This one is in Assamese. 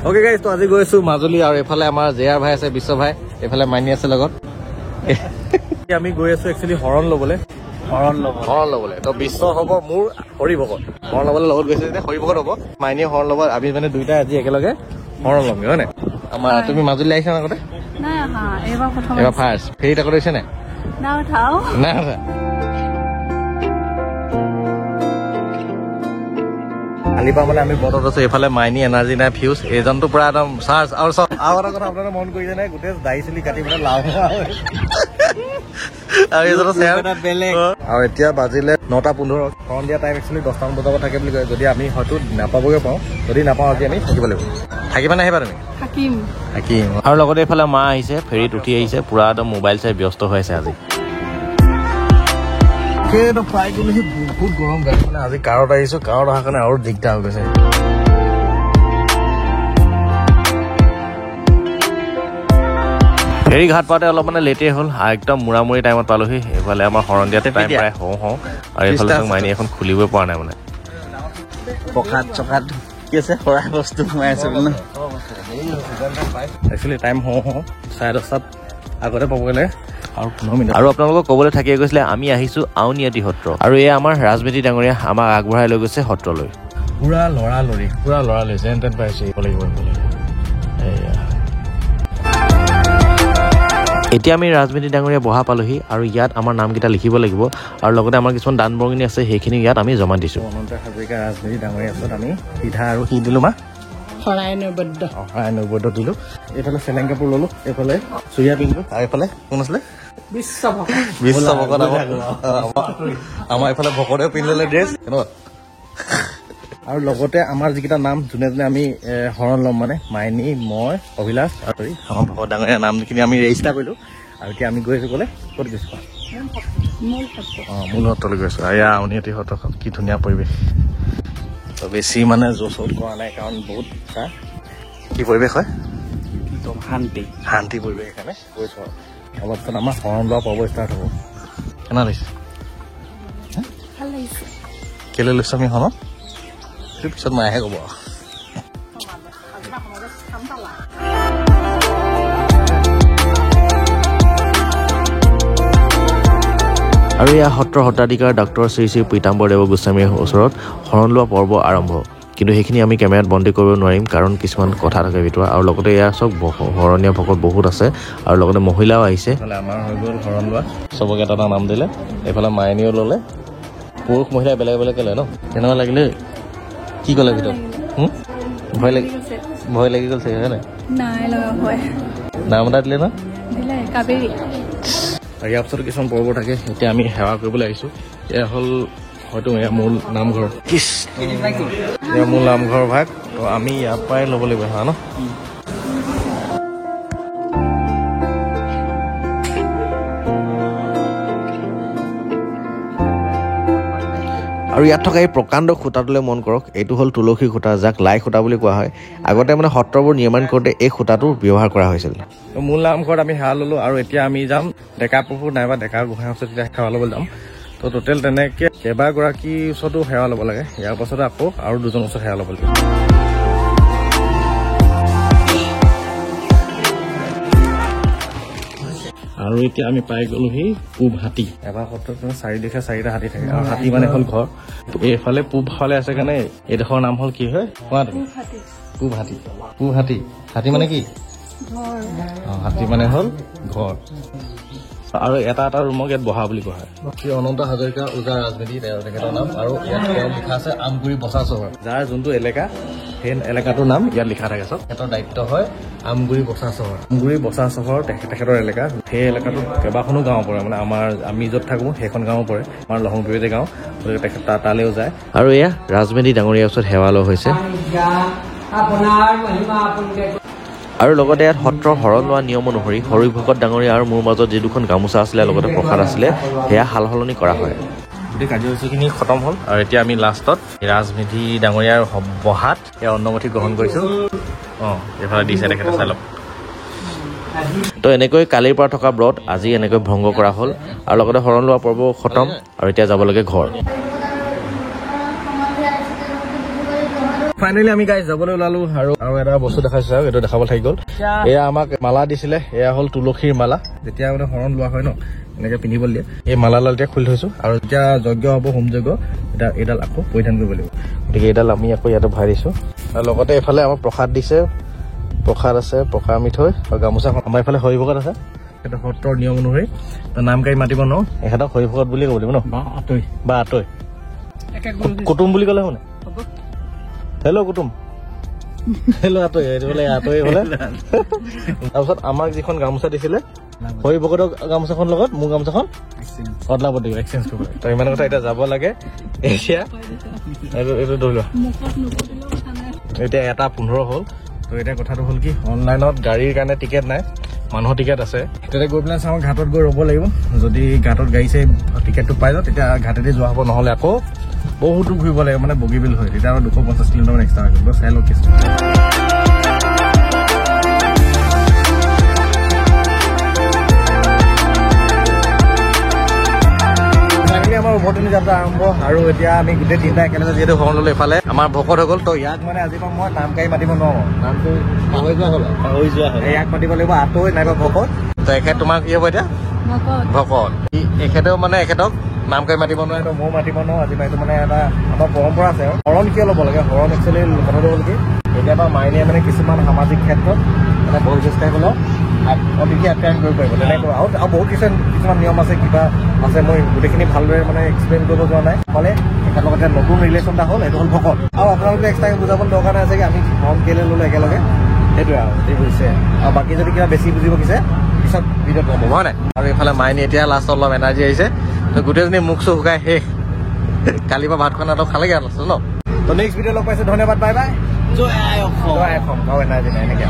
ওকে গাইজ, তো আজি গৈছো মাজুলী আৰু এইফালে আমাৰ জেয়াৰ ভাই আছে, বিশ্ব ভাই, এইফালে মাইনী আছে লগত। আমি গৈ আছো একচুৱেলি হৰণ ল'বলৈ। হৰণ ল'বলৈ তো বিশ্ব হ'ব মোৰ হৰি ভকত। হৰণ ল'বলৈ লগত গৈছে যেতিয়া হৰি ভকত হ'ব, মাইনীয়ে হৰণ ল'ব। আমি মানে দুইটাই আজি একেলগে হৰণ ল'মগৈ, হয় নাই? আমাৰ তুমি মাজুলী আহিছা আগতে? এইবাৰ ফাৰ্ষ্ট। ফেৰীত আগতে হৈছে নাই? নাই উঠা। কালিৰ পৰা মানে আমি বতৰত আছো। এইফালে মাইনী এনাৰ্জি নাই, ফিউজ এইজনটো পুৰা একদম চাৰ্জ। আৰু চব আৰু এটা কথা আপোনালোকে মন কৰিছে নাই, গোটেই দাঢ়ি চুলি কাটি পেলাই লাভ আৰু এতিয়া বাজিলে 9:15। হৰণ দিয়া টাইম একচুৱেলি 10টামান বজাব থাকে বুলি কয়। যদি আমি হয়তো নাপাবগৈ পাওঁ, যদি নাপাওঁ আজি আমি থাকিব লাগিব। থাকিবা নে আহিবা তুমি? থাকিম। আৰু লগতে এইফালে মা আহিছে, ফেৰীত উঠি আহিছে, পুৰা একদম মোবাইল চাই ব্যস্ত হৈ আছে আজি। ফ্ৰাই কৰিলে বহুত গৰম গাড়ী, মানে আজি কাৰত আহিছো, কাৰত অহাৰ কাৰণে আৰু দিগদাৰ হৈ গৈছে। ফেৰী ঘাট পাওঁতে অলপ মানে লেটেই হ'ল, একদম মূৰামূৰি টাইমত পালোহি। এইফালে আমাৰ হৰণ দিয়াতে টাইম প্ৰায় হওঁ আৰু এইফালে মাইনী এখন খুলিবই পৰা নাই মানে। পকাত চকাত কি আছে সৰা বস্তু সোমাই আছে বোলে। একচুৱেলি টাইম হওঁ 10:30 আগতে পাবগৈ লাগে। আৰু আপোনালোকক ক'বলৈ থাকিয়ে গৈছিলে আমি আহিছো আউনীআটী সত্ৰ, আৰু এয়া আমাৰ ৰাজমেধি ডাঙৰীয়া আমাক আগবঢ়াই লৈ গৈছে সত্ৰলৈ। পুৰা লৰালৰি যেন তেন পাইছো। এতিয়া আমি ৰাজমেধি ডাঙৰীয়া বহা পালোহি, আৰু ইয়াত আমাৰ নামকেইটা লিখিব লাগিব, আৰু লগতে আমাৰ কিছুমান দান বৰঙণি আছে, সেইখিনি ইয়াত আমি জমা দিছো। অনন্ত হাজৰিকা ৰাজমেধি ডাঙৰীয়া ওচৰত আমি পিঠা আৰু কি দিলো মা? শৰাই নৈবদ্য দিলো। এইফালে চেলেং কাপোৰ ললো, এইফালে চুৰিয়া পিন্ধিলো, আৰু এইফালে কোন আছিলে? বিশ্ব ভকত। আমাৰ এইফালে ভকতেও পিন্ধি ললে ড্ৰেছ। আৰু লগতে আমাৰ যিকেইটা নাম যোনে যোনে আমি হৰণ ল'ম, মানে মাইনী, মই, অভিলাষ আৰু আমাৰ ভকত ডাঙৰীয়া নামখিনি আমি ৰেজিষ্টাৰ কৰিলো। আৰু এতিয়া আমি গৈ আছো ক'লে? ক'ত গৈছো? মূল সত্ৰলৈ গৈছো। এয়া আউনীআটী সত্ৰখন, কি ধুনীয়া পৰিৱেশ। তো বেছি মানে জোচ কৰা নাই, কাৰণ বহুত কি পৰিৱেশ হয়, শান্তি পৰিৱেশ। সেইকাৰণে গৈছো আৰু অলপ পিছত আমাৰ হৰণ লোৱা পৰ্ব ষ্টাৰ্ট হ'ব। কেনে লাগিছে? কেলৈ লৈছো আমি হৰণ? পিছত মায়েহে ক'ব। আৰু এয়া সত্ৰৰ সত্ৰাধিকাৰ ডক্টৰ শ্ৰী শ্ৰী পীতাম্বৰ দেৱ গোস্বামীৰ ওচৰত হৰণ লোৱা পৰ্ব আৰম্ভ। কিন্তু সেইখিনি আমি কেমেৰাত বন্দী কৰিব নোৱাৰিম, কাৰণ কিছুমান কথা থাকে ভিতৰত। আৰু লগতে এয়া চব হৰণীয়া ভকত বহুত আছে, আৰু লগতে মহিলাও আহিছে। আমাৰ হৈ গ'ল হৰণ লোৱা, চবকে এটা নাম দিলে। এইফালে মাইনীও ল'লে, পুৰুষ মহিলা বেলেগ বেলেগকে লয় ন? কেনেকুৱা লাগিলে? কি ক'লে ভিতৰত? ভয় লাগি গ'ল চাগে, হয় নাই? নাম এটা দিলে ন? ইয়াৰ পিছত কিছুমান পৰ্ব থাকে। এতিয়া আমি সেৱা কৰিবলৈ আহিছো। এয়া হ'ল হয়তো এয়া মূল নামঘৰ, এয়া মূল নামঘৰ ভাগ। তো আমি ইয়াৰ পৰাই ল'ব লাগিব সেৱা ন? আৰু ইয়াত থকা এই প্ৰকাণ্ড খুঁটাটোলৈ মন কৰক। এইটো হ'ল তুলসী খুঁটা, যাক লাই খুঁটা বুলি কোৱা হয়। আগতে মানে সত্ৰবোৰ নিৰ্মাণ কৰোঁতে এই খুঁটাটো ব্যৱহাৰ কৰা হৈছিল। মূল নামঘৰত আমি সেৱা ল'লোঁ, আৰু এতিয়া আমি যাম ডেকা প্ৰভু নাইবা ডেকা গোঁসাইৰ ওচৰত এতিয়া সেৱা ল'বলৈ যাম। তো টোটেল তেনেকৈ কেইবাগৰাকীৰ ওচৰতো সেৱা ল'ব লাগে। ইয়াৰ পাছতে আকৌ আৰু দুজনৰ ওচৰত সেৱা ল'ব লাগিব। আৰু এতিয়া আমি পাই গ'লোহি পূব হাতী। এবাৰ সত্ৰত 4 হাতী থাকে, আৰু হাতী মানে হ'ল ঘৰ। এইফালে পূব ফালে আছে কাৰণে এইডোখৰ নাম হ'ল কি হয়? কোৱা তুমি? পূব হাতী। হাতী মানে কি? হাতী মানে হ'ল ঘৰ। আৰু এটা ৰুমক ইয়াত বহা বুলি কোৱা হয়। শ্ৰী অনন্ত হাজৰিকা ওজা ৰাজমেধি তেখেতৰ নাম। আৰু ইয়াত তেওঁ লিখা আছে আমগুৰি বচা চহৰ, যাৰ যোনটো এলেকা সেই এলেকাটোৰ নাম ইয়াত লিখা থাকে। চব তেখেতৰ দায়িত্ব হয় আমগুৰি বচা চহৰ। আমগুৰি বচা চহৰ তেখেতৰ এলেকা। সেই এলেকাটোত কেইবাখনো গাঁও পৰে, মানে আমি য'ত থাকোঁ সেইখন গাঁও পৰে, আমাৰ লহংপুৰীতে গাঁও, গতিকে তেখেত তালৈও যায়। আৰু এয়া ৰাজমেধি ডাঙৰীয়াৰ ওচৰত সেৱা লোৱা হৈছে। আৰু লগতে ইয়াত সত্ৰৰ হৰণ লোৱা নিয়ম অনুসৰি হৰি ভকত ডাঙৰীয়া আৰু মোৰ মাজত যি দুখন গামোচা আছিলে, লগতে প্ৰসাদ আছিলে, সেয়া সাল সলনি কৰা হয়। গোটেই কাৰ্যসূচীখিনি খতম হ'ল, আৰু এতিয়া আমি লাষ্টত ৰাজমেধি ডাঙৰীয়াৰ বহাত এয়া অন্নমুঠি গ্ৰহণ কৰিছোঁ। এইফালে দিছে তেখেতে, চাই লওক। তো এনেকৈ কালিৰ পৰা থকা ব্ৰত আজি এনেকৈ ভংগ কৰা হ'ল, আৰু লগতে হৰণ লোৱা পৰ্ব খতম, আৰু এতিয়া যাব লাগে ঘৰ। ফাইনেলি আমি গাইজ যাবলৈ ওলালো আৰু এটা বস্তু দেখাইছো আৰু এইটো দেখাব থাকি গ'ল। এয়া আমাক মালা দিছিলে, এয়া হ'ল তুলসীৰ মালা। যেতিয়া মানে শৰণ লোৱা হয় ন এনেকে পিন্ধিবলৈ দিয়ে। এই মালাডাল এতিয়া খুলি থৈছো আৰু যেতিয়া যজ্ঞ হ'ব হোম যজ্ঞ এতিয়া এইডাল আকৌ পৰিধান কৰিব লাগিব। গতিকে এইডাল আমি আকৌ ইয়াতে ভৰাই দিছো আৰু লগতে এইফালে আমাক প্ৰসাদ দিছে। প্ৰসাদ আছে, পকা মিঠৈ আৰু গামোচা। আমাৰ এইফালে হৰি ভকত আছে, সেইটো সত্ৰৰ নিয়ম অনুসৰি নাম গাড়ী মাতিব ন, এখেতক হৰি ভকত বুলি ক'ব লাগিব ন, বা আতৈ কুটুম বুলি ক'লে শুনে। হেল্ল' কুটুম, হেল্ল' আতৈ, এইটো বোলে আতৈ বোলে। তাৰপিছত আমাক যিখন গামোচা দিছিলে হৰি ভকতৰ গামোচাখন লগত মোৰ গামোচাখন অদলা বদলি এক্সচেঞ্জ কৰিব লাগে। তো ইমান কথা, এতিয়া যাব লাগে। এতিয়া এইটো ধৰি লোৱা, এতিয়া 1:15 হ'ল। তো এতিয়া কথাটো হ'ল কি, অনলাইনত গাড়ীৰ কাৰণে টিকেট নাই, মানুহৰ টিকেট আছে। তেতিয়া গৈ পেলাই চাওঁ ঘাটত গৈ ৰ'ব লাগিব। যদি ঘাটত গাড়ী চাই টিকেটটো পাই যাওঁ তেতিয়া ঘাটেদি যোৱা হ'ব, নহ'লে আকৌ বহুতো ঘূৰিব লাগিব, মানে বগীবিল হয়। তেতিয়া আৰু 250 কিলোমিটাৰমান এক্সট্ৰা হৈ যাব। চাই লওক কেছটো। আমাৰ উভতনি যাত্ৰা আৰম্ভ আৰু এতিয়া আমি গোটেই তিনিটা একেলগে যিহেতু শৰণ ল'লো, এইফালে আমাৰ ভকত হৈ গ'ল। তো ইয়াক মানে আজি পৰা মই নাম গাড়ী মাতিব নোৱাৰো, নামটো পাহৰি যোৱা হ'ল। ইয়াক মাতিব লাগিব আতৈ নাইবা ভকত। তো এখেত তোমাৰ কি হ'ব এতিয়া? ভকত। এখেতেও মানে এখেতক নাম গাড়ী মাতিব নোৱাৰে, তো ময়ো মাতিব নোৱাৰো আজি। এইটো মানে এটা আমাৰ পৰম্পৰা আছে। শৰণ কিয় ল'ব লাগে? শৰণ একচুৱেলি কথাটো হ'ল কি, কেতিয়াবা মাইনীয়ে মানে কিছুমান সামাজিক ক্ষেত্ৰত মানে বয়োজ্যেষ্ঠ হ'লেও অতিথি আপ্যায়ন কৰিব পাৰিব, তেনেকুৱা। আৰু বহুত কিছুমান নিয়ম আছে, কিবা আছে, মই গোটেইখিনি ভালদৰে মানে এক্সপ্লেইন কৰিব যোৱা নাই। ফলে একেলগতে লগতে নতুন ৰিলেশ্যন এটা হ'ল, এইটো হ'ল ভকত। আৰু আপোনালোকে এক্সট্ৰাকৈ বুজাব দৰকাৰ নাই যে আমি শৰণ কেলৈ ল'লো একেলগে, সেইটোৱে আৰু এই বুজিছে। আৰু বাকী যদি কিবা বেছি বুজিব বিচাৰে পিছত ভিডিঅ'ত ক'ব, হয় নাই? আৰু এইফালে মাইনী এতিয়া লাষ্টত অলপ এনাৰ্জি আহিছে, তো গোটেইজনী মুখ চুখ শুকাই শেষ। কালিৰ পৰা ভাত খোৱা নাটক খালেগে আৰু লাষ্টত ন। তো নেক্সট ভিডিঅ' লগ পাইছোঁ, ধন্যবাদ, বাই বাই। জয় আই অসম। জয় আই অসম। আৰু এনাৰ্জি নাই এনেকৈ।